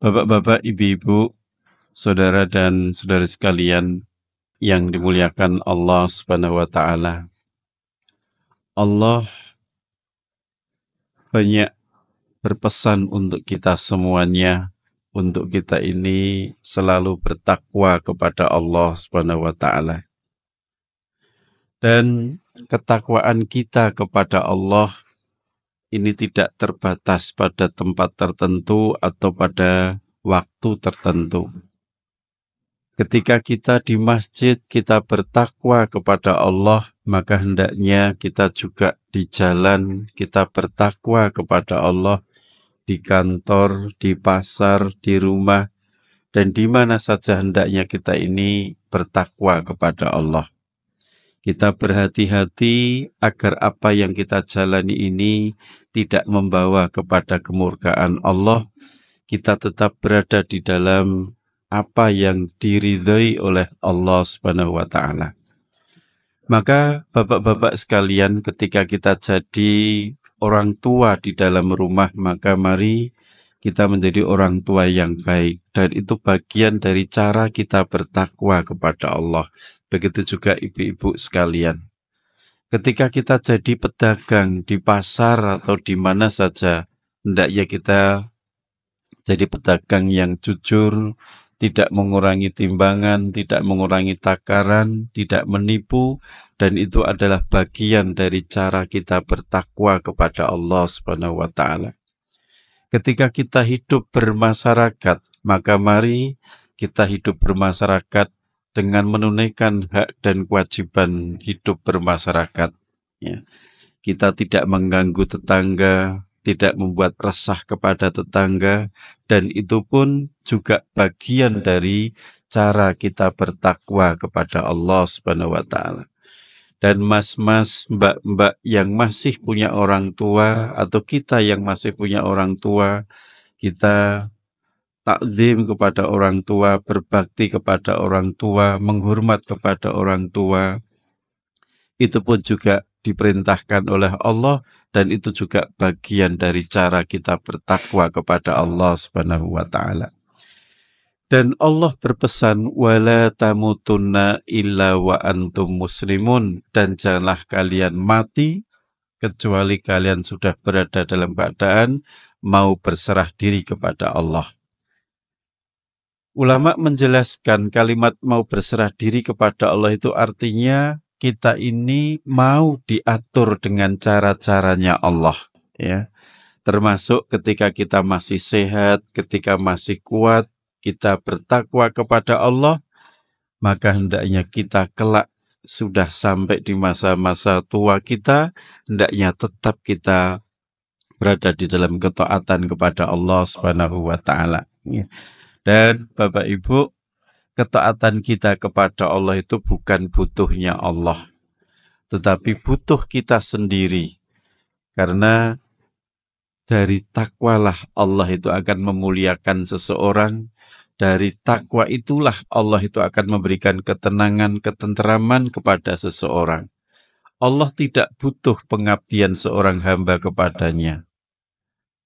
Bapak-bapak, ibu-ibu, saudara dan saudari sekalian yang dimuliakan Allah Subhanahu wa taala. Allah banyak berpesan untuk kita semuanya, untuk kita ini selalu bertakwa kepada Allah Subhanahu wa taala. Dan ketakwaan kita kepada Allah ini tidak terbatas pada tempat tertentu atau pada waktu tertentu. Ketika kita di masjid, kita bertakwa kepada Allah, maka hendaknya kita juga di jalan, kita bertakwa kepada Allah, di kantor, di pasar, di rumah, dan di mana saja hendaknya kita ini bertakwa kepada Allah. Kita berhati-hati agar apa yang kita jalani ini tidak membawa kepada kemurkaan Allah. Kita tetap berada di dalam apa yang diridhai oleh Allah Subhanahu wa taala. Maka bapak-bapak sekalian, ketika kita jadi orang tua di dalam rumah, maka mari kita menjadi orang tua yang baik, dan itu bagian dari cara kita bertakwa kepada Allah. Begitu juga ibu-ibu sekalian. Ketika kita jadi pedagang di pasar atau di mana saja, hendaknya kita jadi pedagang yang jujur, tidak mengurangi timbangan, tidak mengurangi takaran, tidak menipu, dan itu adalah bagian dari cara kita bertakwa kepada Allah Subhanahu wa taala. Ketika kita hidup bermasyarakat, maka mari kita hidup bermasyarakat dengan menunaikan hak dan kewajiban hidup bermasyarakat. Ya. Kita tidak mengganggu tetangga, tidak membuat resah kepada tetangga, dan itu pun juga bagian dari cara kita bertakwa kepada Allah Subhanahu wa taala. Dan mas-mas, mbak-mbak yang masih punya orang tua, atau kita yang masih punya orang tua, kita takzim kepada orang tua, berbakti kepada orang tua, menghormat kepada orang tua. Itu pun juga diperintahkan oleh Allah, dan itu juga bagian dari cara kita bertakwa kepada Allah Subhanahu wa taala. Dan Allah berpesan, wala tamutunna illa wa antum muslimun, dan janganlah kalian mati kecuali kalian sudah berada dalam keadaan mau berserah diri kepada Allah. Ulama menjelaskan kalimat mau berserah diri kepada Allah itu artinya kita ini mau diatur dengan cara-caranya Allah, ya. Termasuk ketika kita masih sehat, ketika masih kuat, kita bertakwa kepada Allah, maka hendaknya kita kelak sudah sampai di masa-masa tua kita, hendaknya tetap kita berada di dalam ketaatan kepada Allah Subhanahu wa taala. Dan Bapak Ibu, ketaatan kita kepada Allah itu bukan butuhnya Allah, tetapi butuh kita sendiri. Karena dari takwalah Allah itu akan memuliakan seseorang. Dari takwa itulah Allah itu akan memberikan ketenangan, ketenteraman kepada seseorang. Allah tidak butuh pengabdian seorang hamba kepadanya.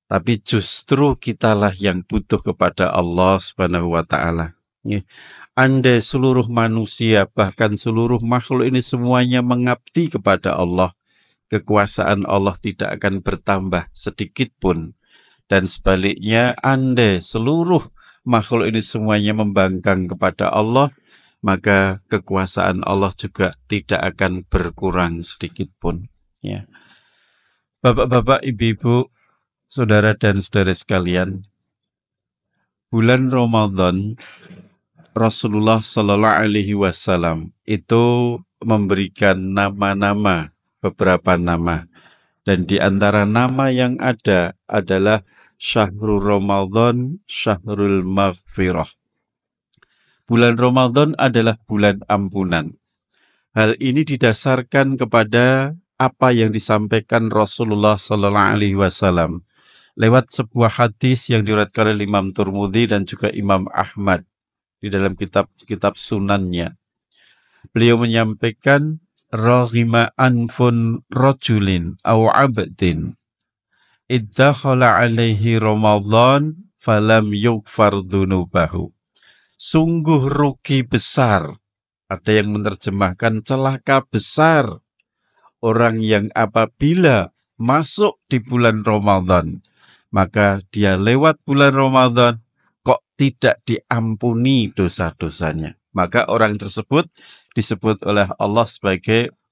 Tapi justru kitalah yang butuh kepada Allah Subhanahu wa taala. Andai seluruh manusia, bahkan seluruh makhluk ini semuanya mengabdi kepada Allah, kekuasaan Allah tidak akan bertambah sedikit pun. Dan sebaliknya, andai seluruh makhluk ini semuanya membangkang kepada Allah, maka kekuasaan Allah juga tidak akan berkurang sedikit pun. Ya. Bapak-bapak, ibu-ibu, saudara dan saudara sekalian, bulan Ramadan, Rasulullah Shallallahu Alaihi Wasallam itu memberikan nama-nama, beberapa nama, dan di antara nama yang ada adalah Syahrul Ramadan, Syahrul Maghfirah. Bulan Ramadan adalah bulan ampunan. Hal ini didasarkan kepada apa yang disampaikan Rasulullah Sallallahu Alaihi Wasallam lewat sebuah hadis yang diriwayatkan oleh Imam Tirmidzi dan juga Imam Ahmad di dalam kitab sunannya. Beliau menyampaikan, raghima anfun rajulin aw abdin iddakhala alaihi Ramadan falam yughfar dzunubahu. Sungguh rugi besar. Ada yang menerjemahkan celaka besar orang yang apabila masuk di bulan Ramadan, maka dia lewat bulan Ramadan kok tidak diampuni dosa-dosanya. Maka orang tersebut disebut oleh Allah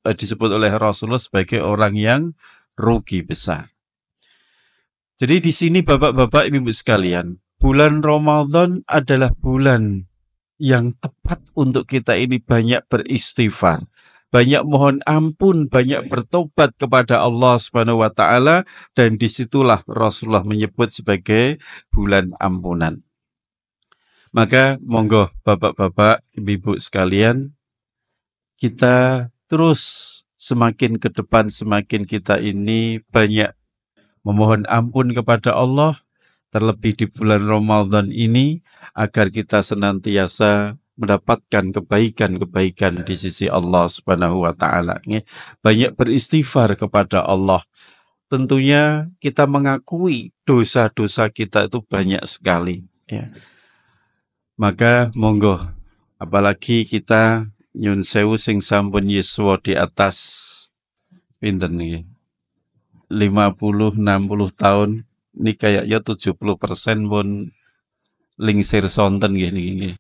disebut oleh Rasulullah sebagai orang yang rugi besar. Jadi di sini Bapak-bapak, Ibu sekalian, bulan Ramadan adalah bulan yang tepat untuk kita ini banyak beristighfar, banyak mohon ampun, banyak bertobat kepada Allah Subhanahu wa taala, dan disitulah Rasulullah menyebut sebagai bulan ampunan. Maka monggo Bapak-bapak, Ibu sekalian, kita terus semakin ke depan semakin kita ini banyak memohon ampun kepada Allah, terlebih di bulan Ramadan ini, agar kita senantiasa mendapatkan kebaikan-kebaikan di sisi Allah Subhanahu wa taala. Banyak beristighfar kepada Allah. Tentunya kita mengakui dosa-dosa kita itu banyak sekali, ya. Maka monggo, apalagi kita nyun sewu sing sampun yuswa di atas pinten niki 50-60 tahun, ini kayaknya 70% pun lingsir sonten gini.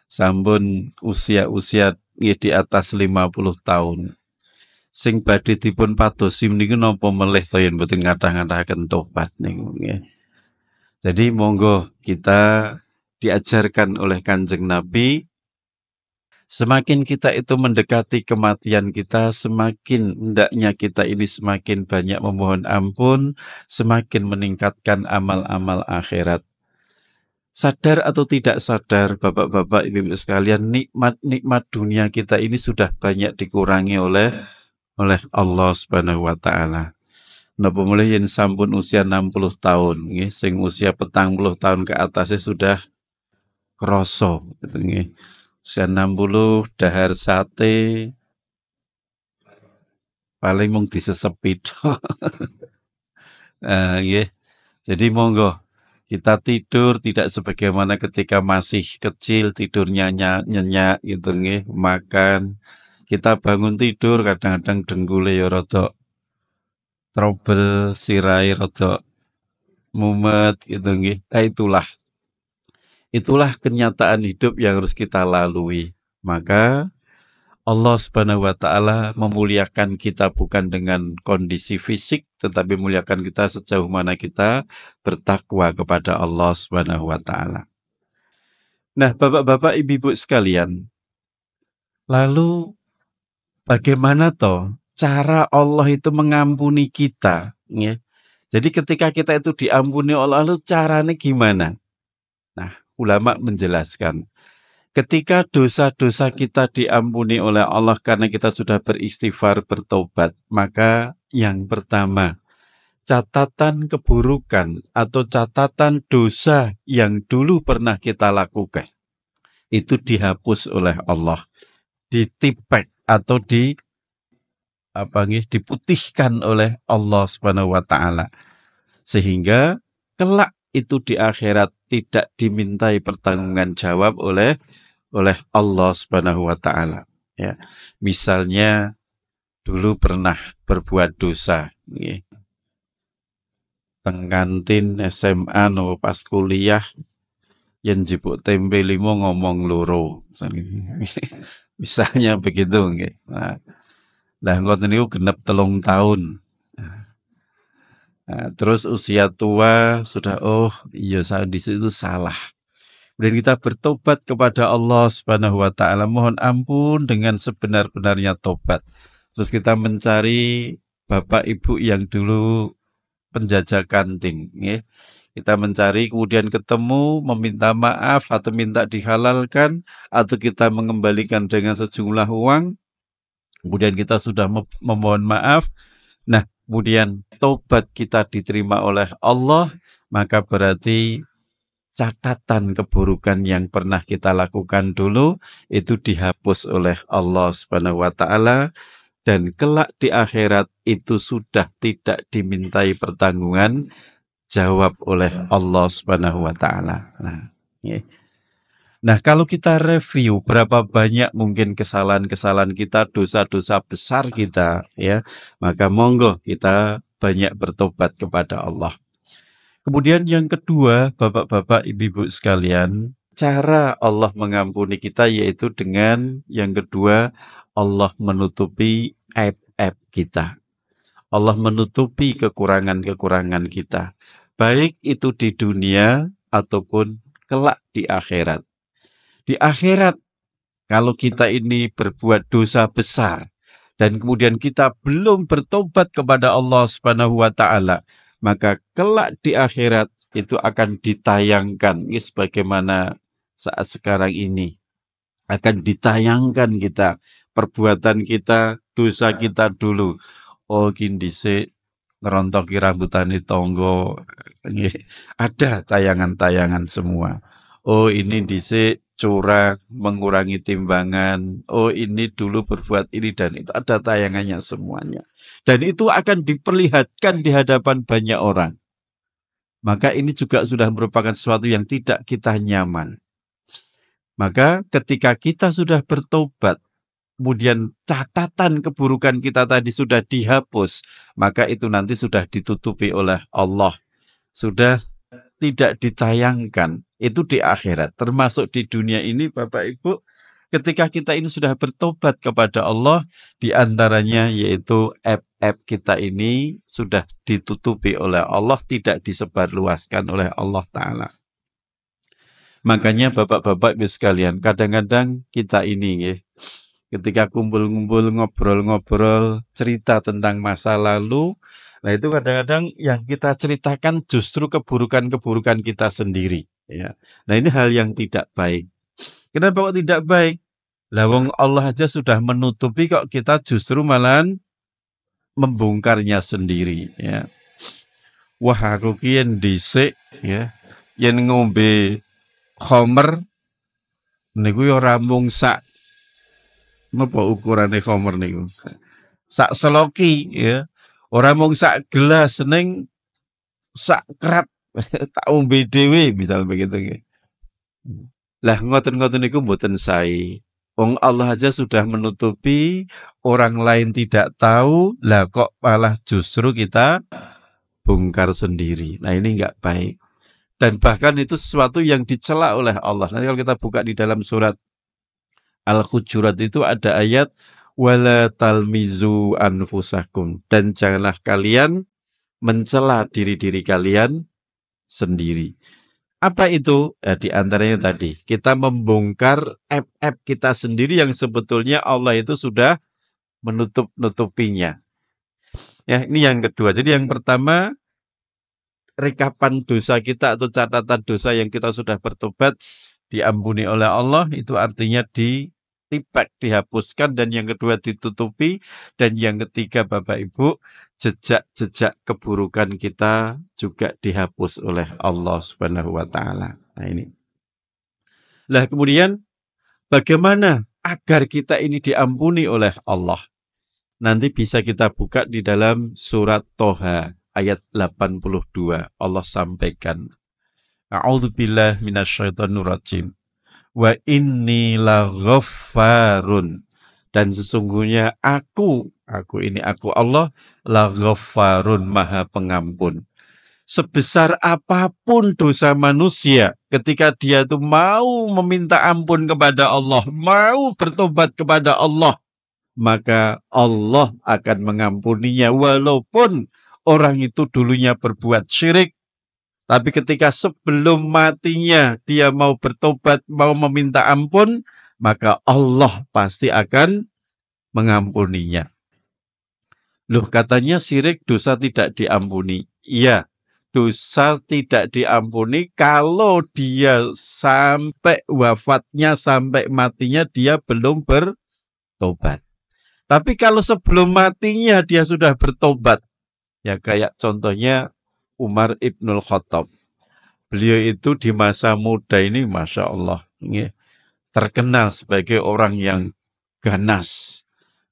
Sampun usia-usia di atas 50 tahun. Sing badhe dipun padosi niku napa melih to yen mboten ngathah-ngathahaken tobat niku nggih. Jadi monggo kita diajarkan oleh Kanjeng Nabi, semakin kita itu mendekati kematian kita, semakin hendaknya kita ini semakin banyak memohon ampun, semakin meningkatkan amal-amal akhirat. Sadar atau tidak sadar, Bapak-bapak, Ibu sekalian, nikmat-nikmat dunia kita ini sudah banyak dikurangi oleh Allah Subhanahu wa taala. Napa mulai yen sampun usia 60 tahun, nggih, sing usia 40 tahun ke atasnya sudah krasa, gitu nggih. Usia 60 dahar sate paling mung disesepi tok. Nggih. Jadi monggo kita tidur tidak sebagaimana ketika masih kecil, tidurnya nyenyak gitu nggih, makan. Kita bangun tidur kadang-kadang denggule ya rada trouble, sirai rada mumet gitu nggih. Nah, itulah kenyataan hidup yang harus kita lalui. Maka Allah Subhanahu wa taala memuliakan kita bukan dengan kondisi fisik, tetapi memuliakan kita sejauh mana kita bertakwa kepada Allah Subhanahu wa taala. Nah, Bapak-bapak, Ibu sekalian, lalu bagaimana toh cara Allah itu mengampuni kita, ya? Jadi ketika kita itu diampuni oleh Allah, caranya gimana? Nah, ulama menjelaskan, ketika dosa-dosa kita diampuni oleh Allah karena kita sudah beristighfar, bertobat, maka yang pertama, catatan keburukan atau catatan dosa yang dulu pernah kita lakukan, itu dihapus oleh Allah, ditipek atau diputihkan oleh Allah Subhanahu wa taala. Sehingga kelak itu di akhirat tidak dimintai pertanggungjawaban jawab oleh Allah Subhanahu wa taala, ya. Misalnya dulu pernah berbuat dosa, nggih. Teng kantin SMA no pas kuliah yen jipuk tempe 5 ngomong loro. Misalnya begitu nggih. Nah, ngoten niku genep 3 tahun. Nah, terus usia tua sudah, iya saya di situ salah. Dan kita bertobat kepada Allah Subhanahu wa taala, mohon ampun dengan sebenar-benarnya tobat. Terus kita mencari bapak ibu yang dulu penjajah kantin, ya. Kita mencari, kemudian ketemu, meminta maaf atau minta dihalalkan, atau kita mengembalikan dengan sejumlah uang. Kemudian kita sudah memohon maaf. Nah, kemudian tobat kita diterima oleh Allah, maka berarti catatan keburukan yang pernah kita lakukan dulu itu dihapus oleh Allah Subhanahu wa taala, dan kelak di akhirat itu sudah tidak dimintai pertanggungan jawab oleh Allah Subhanahu wa taala. Nah, kalau kita review berapa banyak mungkin kesalahan-kesalahan kita, dosa-dosa besar kita, ya, maka monggo kita banyak bertobat kepada Allah. Kemudian yang kedua, Bapak-bapak, Ibu-ibu sekalian, cara Allah mengampuni kita yaitu dengan yang kedua, Allah menutupi aib-aib kita. Allah menutupi kekurangan-kekurangan kita. Baik itu di dunia ataupun kelak di akhirat. Di akhirat, kalau kita ini berbuat dosa besar dan kemudian kita belum bertobat kepada Allah Subhanahu wa taala, maka kelak di akhirat itu akan ditayangkan sebagaimana saat sekarang ini akan ditayangkan kita perbuatan kita, dosa kita dulu. Oh, gini dhisik ngerontoki rambutane tonggo. Ada tayangan-tayangan semua. Oh, ini dhisik curang, mengurangi timbangan. Oh, ini dulu berbuat ini dan itu. Ada tayangannya semuanya. Dan itu akan diperlihatkan di hadapan banyak orang. Maka ini juga sudah merupakan sesuatu yang tidak kita nyaman. Maka ketika kita sudah bertobat, kemudian catatan keburukan kita tadi sudah dihapus, maka itu nanti sudah ditutupi oleh Allah. Sudah tidak ditayangkan. Itu di akhirat. Termasuk di dunia ini, Bapak Ibu, ketika kita ini sudah bertobat kepada Allah, di antaranya yaitu aib-aib kita ini sudah ditutupi oleh Allah, tidak disebarluaskan oleh Allah Ta'ala. Makanya Bapak-bapak Ibu sekalian, kadang-kadang kita ini ketika kumpul-kumpul, ngobrol-ngobrol, cerita tentang masa lalu, nah itu kadang-kadang yang kita ceritakan justru keburukan-keburukan kita sendiri. Ya. Nah ini hal yang tidak baik. Kenapa kok tidak baik? Lah wong Allah aja sudah menutupi kok kita justru malah membongkarnya sendiri. Ya. Wah aku kian dhisik ya, yen ngombe khomer niku ya ora mung sak napa ukurane khomer niku. Sak seloki ya. Ora mung sak gelas ning sak kerat tak ombe dhewe misal begitu. Lah ngoten-ngoten niku mboten sae. Wong Allah aja sudah menutupi, orang lain tidak tahu, lah kok malah justru kita bongkar sendiri. Nah ini enggak baik. Dan bahkan itu sesuatu yang dicela oleh Allah. Nanti kalau kita buka di dalam surat Al-Hujurat itu ada ayat wala talmizu anfusakum, dan janganlah kalian mencela diri-diri kalian sendiri. Apa itu? Ya, di antaranya tadi kita membongkar aib-aib kita sendiri yang sebetulnya Allah itu sudah menutupinya. Ya, ini yang kedua. Jadi yang pertama, rekapan dosa kita atau catatan dosa yang kita sudah bertobat diampuni oleh Allah, itu artinya ditipak, dihapuskan, dan yang kedua ditutupi, dan yang ketiga Bapak Ibu, jejak-jejak keburukan kita juga dihapus oleh Allah Subhanahu wa taala. Nah ini. Lah kemudian bagaimana agar kita ini diampuni oleh Allah? Nanti bisa kita buka di dalam surat Toha ayat 82. Allah sampaikan, A'udzubillahi minasyaitonirrajim. Wa inni laghaffarun, dan sesungguhnya aku Allah, laghaffarun, maha pengampun. Sebesar apapun dosa manusia, ketika dia itu mau meminta ampun kepada Allah, mau bertobat kepada Allah, maka Allah akan mengampuninya walaupun orang itu dulunya berbuat syirik. Tapi ketika sebelum matinya dia mau bertobat, mau meminta ampun, maka Allah pasti akan mengampuninya. Loh, katanya syirik dosa tidak diampuni. Iya, dosa tidak diampuni kalau dia sampai wafatnya, sampai matinya dia belum bertobat. Tapi kalau sebelum matinya dia sudah bertobat, ya kayak contohnya Umar Ibnul Khattab. Beliau itu di masa muda ini, Masya Allah, terkenal sebagai orang yang ganas,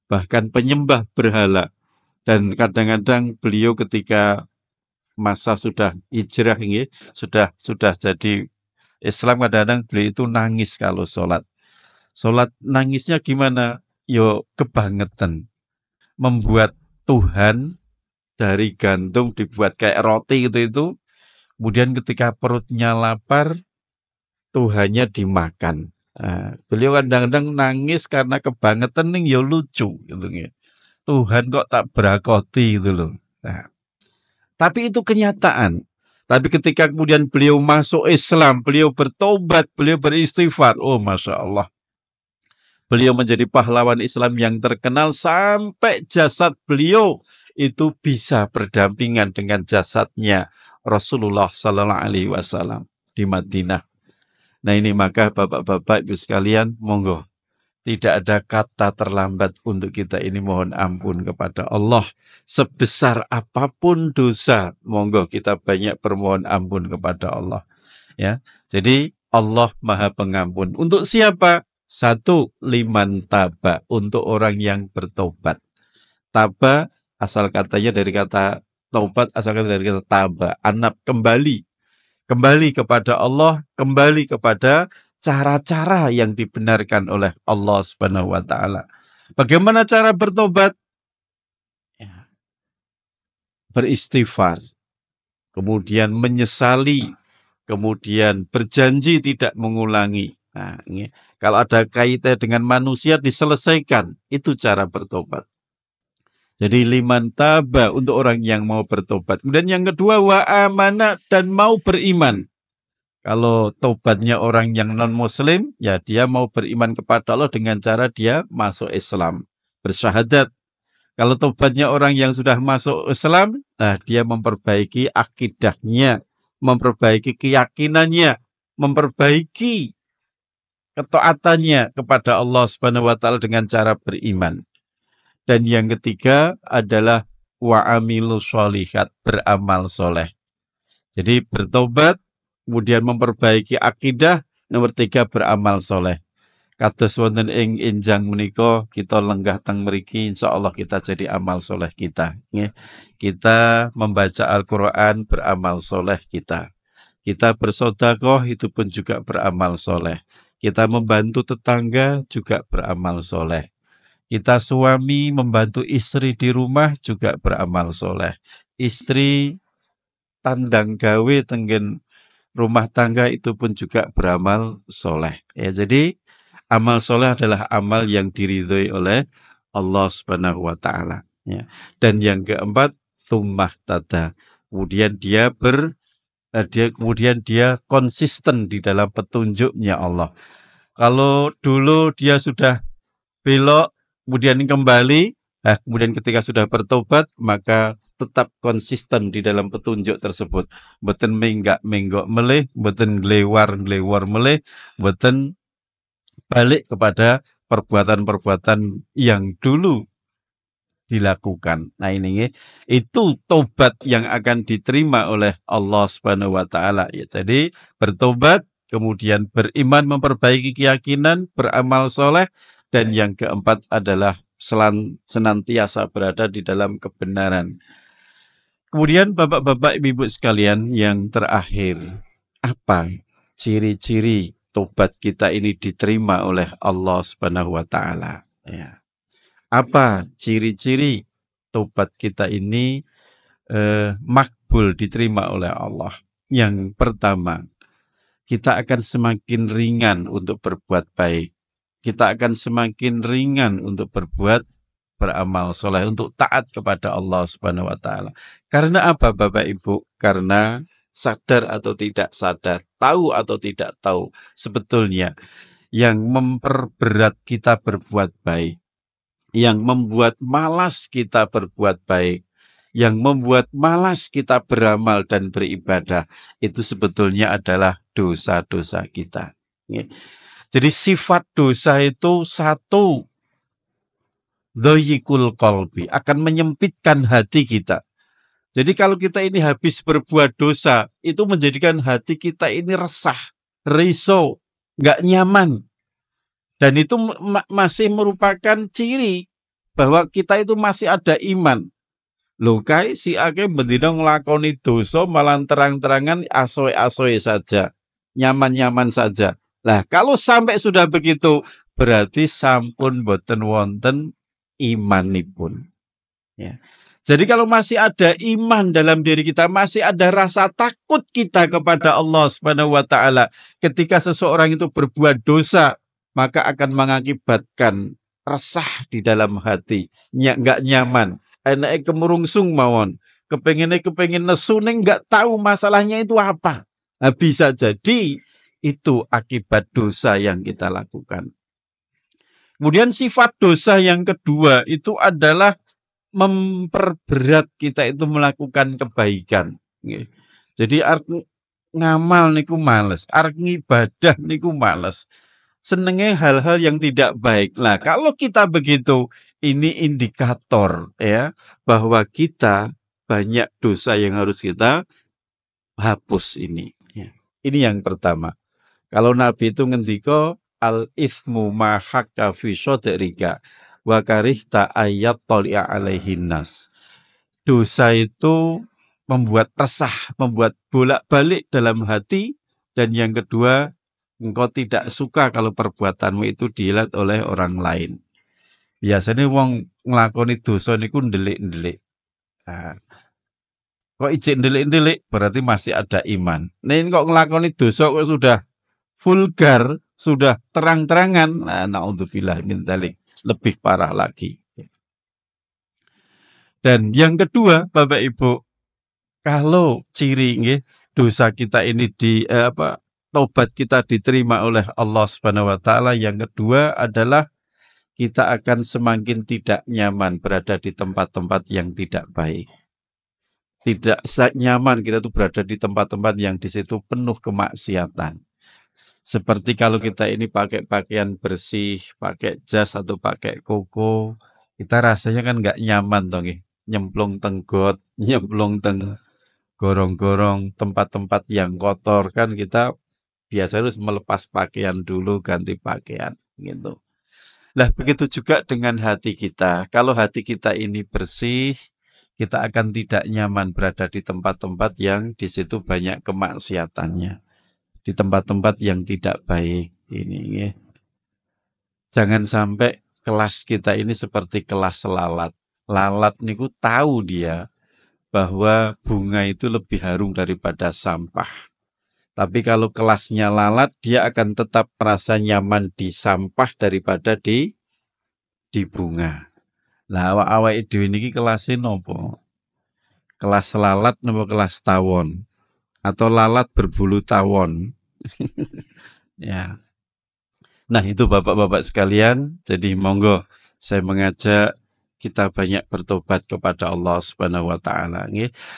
bahkan penyembah berhala. Dan kadang-kadang beliau ketika masa sudah hijrah ini, sudah jadi Islam, kadang-kadang beliau itu nangis kalau sholat. Sholat nangisnya gimana? Yo kebangetan. Membuat Tuhan dari gandum dibuat kayak roti gitu itu. Kemudian ketika perutnya lapar, Tuhannya dimakan. Nah, beliau kadang-kadang nangis karena kebangetan nih yo lucu gitu ya. Tuhan kok tak berakoti gitu loh. Nah, tapi itu kenyataan. Tapi ketika kemudian beliau masuk Islam, beliau bertobat, beliau beristighfar. Oh, Masya Allah. Beliau menjadi pahlawan Islam yang terkenal sampai jasad beliau itu bisa berdampingan dengan jasadnya Rasulullah Sallallahu Alaihi Wasallam di Madinah. Nah ini maka bapak-bapak ibu sekalian, monggo. Tidak ada kata terlambat untuk kita ini mohon ampun kepada Allah. Sebesar apapun dosa, monggo kita banyak bermohon ampun kepada Allah. Ya, jadi Allah Maha Pengampun. Untuk siapa? Satu, liman taba, untuk orang yang bertobat. Taba asal katanya dari kata taubat, asal katanya dari kata taba, anab, kembali. Kembali kepada Allah, kembali kepada cara-cara yang dibenarkan oleh Allah Subhanahu wa taala. Bagaimana cara bertobat? Ya. Beristighfar, kemudian menyesali, kemudian berjanji tidak mengulangi. Nah, ini, kalau ada kaitan dengan manusia diselesaikan, itu cara bertobat. Jadi liman taba untuk orang yang mau bertobat. Kemudian yang kedua wa amana dan mau beriman. Kalau tobatnya orang yang non-muslim, ya dia mau beriman kepada Allah dengan cara dia masuk Islam, bersyahadat. Kalau tobatnya orang yang sudah masuk Islam, nah dia memperbaiki akidahnya, memperbaiki keyakinannya, memperbaiki ketaatannya kepada Allah Subhanahu wa taala dengan cara beriman. Dan yang ketiga adalah wa'amilu sholihat, beramal soleh. Jadi bertobat, kemudian memperbaiki akidah, nomor 3 beramal soleh. Kados wonten ing enjang menika kita lenggah teng mriki insyaallah kita jadi amal soleh kita. Kita membaca Al-Quran beramal soleh kita. Kita bersedekah itu pun juga beramal soleh. Kita membantu tetangga juga beramal soleh. Kita suami membantu istri di rumah juga beramal soleh. Istri tandang gawe tenggen rumah tangga itu pun juga beramal soleh. Ya, jadi amal soleh adalah amal yang diridhoi oleh Allah Subhanahu wa taala. Ya. Dan yang keempat, tsumma tada. Kemudian dia konsisten di dalam petunjuknya Allah. Kalau dulu dia sudah belok, kemudian kembali, nah, kemudian ketika sudah bertobat, maka tetap konsisten di dalam petunjuk tersebut. Mboten menggok meleh, mboten glewar meleh, mboten balik kepada perbuatan-perbuatan yang dulu dilakukan. Nah ini itu tobat yang akan diterima oleh Allah Subhanahu wa taala. Ya, jadi bertobat, kemudian beriman, memperbaiki keyakinan, beramal soleh, dan yang keempat adalah senantiasa berada di dalam kebenaran. Kemudian bapak-bapak ibu-ibu sekalian, yang terakhir, apa ciri-ciri tobat kita ini diterima oleh Allah Subhanahu wa taala? Ya. Apa ciri-ciri tobat kita ini makbul, diterima oleh Allah? Yang pertama, kita akan semakin ringan untuk berbuat baik. Kita akan semakin ringan untuk beramal soleh, untuk taat kepada Allah Subhanahu wa taala. Karena apa Bapak Ibu? Karena sadar atau tidak sadar, tahu atau tidak tahu, sebetulnya yang memperberat kita berbuat baik, yang membuat malas kita berbuat baik, yang membuat malas kita beramal dan beribadah, itu sebetulnya adalah dosa-dosa kita. Jadi sifat dosa itu satu, dhayyikul qalbi, akan menyempitkan hati kita. Jadi kalau kita ini habis berbuat dosa, itu menjadikan hati kita ini resah, risau, nggak nyaman. Dan itu masih merupakan ciri bahwa kita itu masih ada iman. Lho kae si ake bendina nglakoni dosa malah terang-terangan asoe-asoe saja, nyaman-nyaman saja. Lah kalau sampai sudah begitu berarti sampun boten wonten imanipun. Ya. Jadi kalau masih ada iman dalam diri kita, masih ada rasa takut kita kepada Allah Subhanahu wa taala ketika seseorang itu berbuat dosa, maka akan mengakibatkan resah di dalam hati, nggak nyaman. Enake kemurungsung mawon, kepengin nesu ning nggak tahu masalahnya itu apa. Nah, bisa jadi itu akibat dosa yang kita lakukan. Kemudian sifat dosa yang kedua itu adalah memperberat kita itu melakukan kebaikan. Jadi arep ngamal niku males, arep ngibadah niku males. Senengnya hal-hal yang tidak baik. Nah, kalau kita begitu, ini indikator ya bahwa kita banyak dosa yang harus kita hapus ini. Ya. Ini yang pertama. Kalau Nabi itu ngendika al-ithmu ma hakka fi sodrika wa karihta ayat toli'a alaihin nas. Dosa itu membuat resah, membuat bolak-balik dalam hati, dan yang kedua engkau tidak suka kalau perbuatanmu itu dilihat oleh orang lain. Biasanya wong nglakoni dosa niku ndelik-ndelik. Nah, kok ijek ndelik-ndelik berarti masih ada iman. Nah, kok nglakoni dosa kok sudah vulgar, sudah terang-terangan. Nah, naudzubillah min dzalik, lebih parah lagi. Dan yang kedua, Bapak Ibu, kalau ciri nggih dosa kita ini taubat kita diterima oleh Allah Subhanahu wa taala, yang kedua adalah kita akan semakin tidak nyaman berada di tempat-tempat yang tidak baik. Tidak nyaman kita tuh berada di tempat-tempat yang di situ penuh kemaksiatan. Seperti kalau kita ini pakai pakaian bersih, pakai jas atau pakai koko, kita rasanya kan nggak nyaman toh nggih. Nyemplung tenggot, nyemplung teng gorong-gorong, tempat-tempat yang kotor kan kita biasa harus melepas pakaian dulu, ganti pakaian gitu. Lah begitu juga dengan hati kita. Kalau hati kita ini bersih, kita akan tidak nyaman berada di tempat-tempat yang di situ banyak kemaksiatannya, di tempat-tempat yang tidak baik ini. Ya. Jangan sampai kelas kita ini seperti kelas lalat. Lalat niku tahu dia bahwa bunga itu lebih harum daripada sampah. Tapi kalau kelasnya lalat, dia akan tetap merasa nyaman di sampah daripada di bunga. Nah, awak dhewe niki kelasé nopo? Kelas lalat nopo kelas tawon? Atau lalat berbulu tawon? Ya. Nah, itu Bapak-bapak sekalian. Jadi monggo saya mengajak kita banyak bertobat kepada Allah Subhanahu wa taala.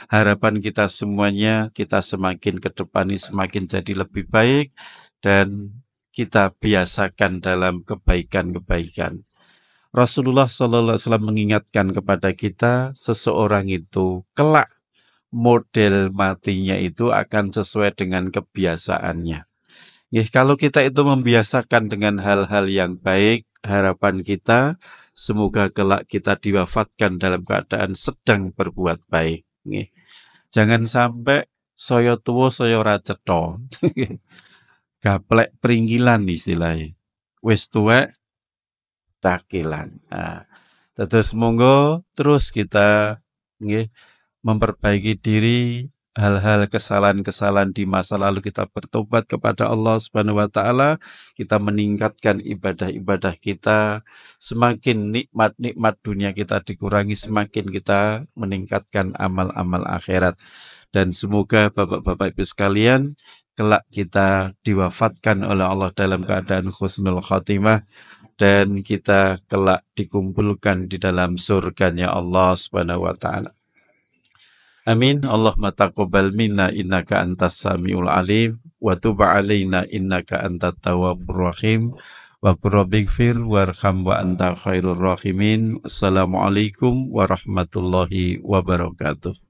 Harapan kita semuanya kita semakin ke depan ini semakin jadi lebih baik dan kita biasakan dalam kebaikan-kebaikan. Rasulullah SAW mengingatkan kepada kita, seseorang itu kelak model matinya itu akan sesuai dengan kebiasaannya. Kalau kita itu membiasakan dengan hal-hal yang baik, harapan kita semoga kelak kita diwafatkan dalam keadaan sedang berbuat baik. Jangan sampai saya tua saya ora cetha. Gaplek pringgilan istilahnya. Wis tuwek takilan. Nah, terus monggo terus kita memperbaiki diri, hal-hal kesalahan-kesalahan di masa lalu kita bertobat kepada Allah Subhanahu wa taala, kita meningkatkan ibadah-ibadah kita, semakin nikmat-nikmat dunia kita dikurangi, semakin kita meningkatkan amal-amal akhirat. Dan semoga Bapak-bapak Ibu sekalian kelak kita diwafatkan oleh Allah dalam keadaan husnul khotimah dan kita kelak dikumpulkan di dalam surganya Allah Subhanahu wa taala. Amin. Allahumma taqabbal minna innaka antas samiul alim wa tub alaina innaka antat tawwabur rahim wa qur rabbighfir warham wa anta khairur rahimin. Assalamualaikum warahmatullahi wabarakatuh.